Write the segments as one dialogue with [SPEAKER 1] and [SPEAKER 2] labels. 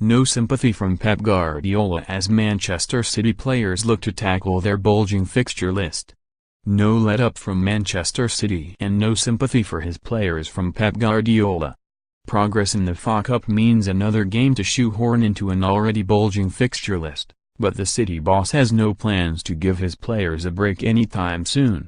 [SPEAKER 1] No sympathy from Pep Guardiola as Manchester City players look to tackle their bulging fixture list. No let-up from Manchester City and no sympathy for his players from Pep Guardiola. Progress in the FA Cup means another game to shoehorn into an already bulging fixture list, but the City boss has no plans to give his players a break anytime soon.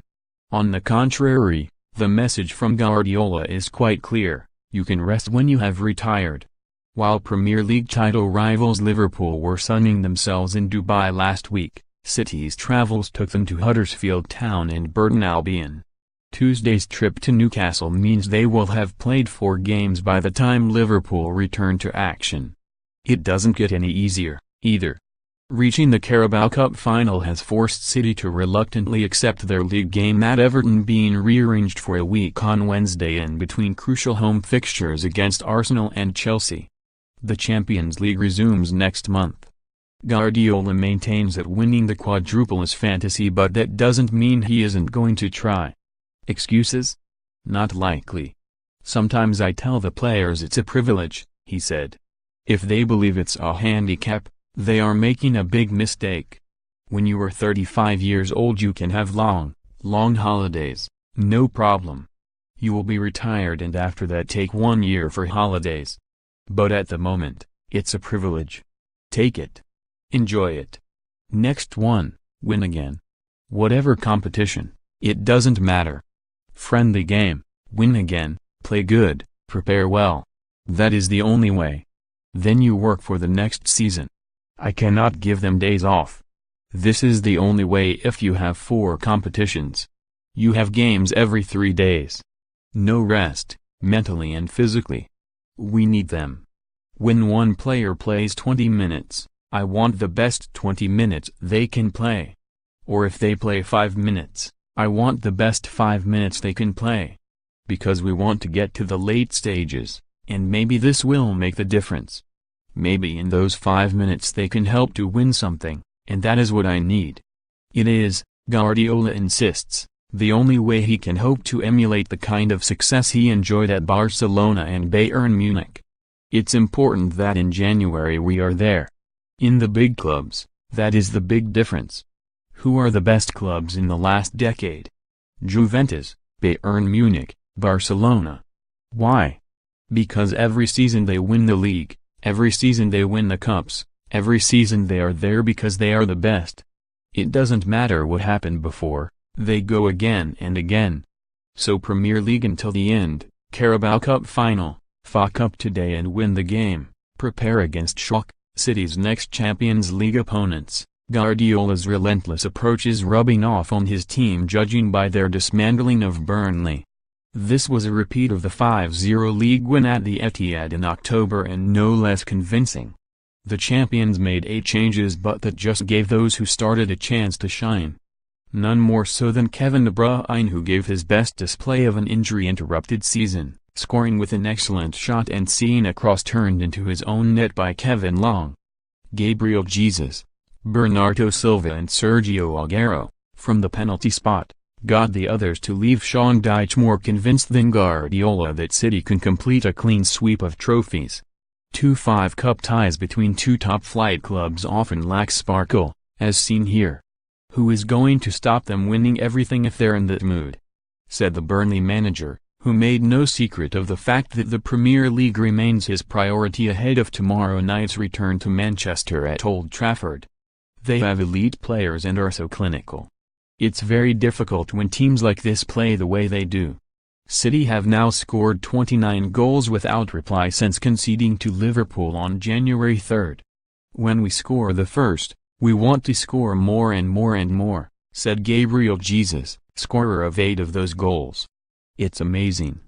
[SPEAKER 1] On the contrary, the message from Guardiola is quite clear: you can rest when you have retired. While Premier League title rivals Liverpool were sunning themselves in Dubai last week, City's travels took them to Huddersfield Town and Burton Albion. Tuesday's trip to Newcastle means they will have played 4 games by the time Liverpool return to action. It doesn't get any easier, either. Reaching the Carabao Cup final has forced City to reluctantly accept their league game at Everton being rearranged for a week on Wednesday in between crucial home fixtures against Arsenal and Chelsea. The Champions League resumes next month. Guardiola maintains that winning the quadruple is fantasy, but that doesn't mean he isn't going to try. Excuses? Not likely. Sometimes I tell the players it's a privilege, he said. If they believe it's a handicap, they are making a big mistake. When you are 35 years old you can have long holidays, no problem. You will be retired and after that take 1 year for holidays. But at the moment, it's a privilege. Take it. Enjoy it. Next one, win again. Whatever competition, it doesn't matter. Friendly game, win again, play good, prepare well. That is the only way. Then you work for the next season. I cannot give them days off. This is the only way if you have 4 competitions. You have games every 3 days. No rest, mentally and physically. We need them. When one player plays 20 minutes, I want the best 20 minutes they can play. Or if they play 5 minutes, I want the best 5 minutes they can play. Because we want to get to the late stages, and maybe this will make the difference. Maybe in those 5 minutes they can help to win something, and that is what I need. It is, Guardiola insists, the only way he can hope to emulate the kind of success he enjoyed at Barcelona and Bayern Munich. It's important that in January we are there. In the big clubs, that is the big difference. Who are the best clubs in the last decade? Juventus, Bayern Munich, Barcelona. Why? Because every season they win the league, every season they win the cups, every season they are there because they are the best. It doesn't matter what happened before, they go again and again. So Premier League until the end, Carabao Cup final, FA Cup today and win the game, prepare against Schalke, City's next Champions League opponents. Guardiola's relentless approach is rubbing off on his team judging by their dismantling of Burnley. This was a repeat of the 5-0 league win at the Etihad in October and no less convincing. The champions made 8 changes but that just gave those who started a chance to shine. None more so than Kevin De Bruyne, who gave his best display of an injury-interrupted season, scoring with an excellent shot and seeing a cross turned into his own net by Kevin Long. Gabriel Jesus, Bernardo Silva and Sergio Aguero, from the penalty spot, got the others to leave Sean Dyche more convinced than Guardiola that City can complete a clean sweep of trophies. 2 5 Cup ties between 2 top-flight clubs often lack sparkle, as seen here. Who is going to stop them winning everything if they're in that mood? Said the Burnley manager, who made no secret of the fact that the Premier League remains his priority ahead of tomorrow night's return to Manchester at Old Trafford. They have elite players and are so clinical. It's very difficult when teams like this play the way they do. City have now scored 29 goals without reply since conceding to Liverpool on January 3rd. When we score the first, we want to score more and more and more, said Gabriel Jesus, scorer of 8 of those goals. It's amazing.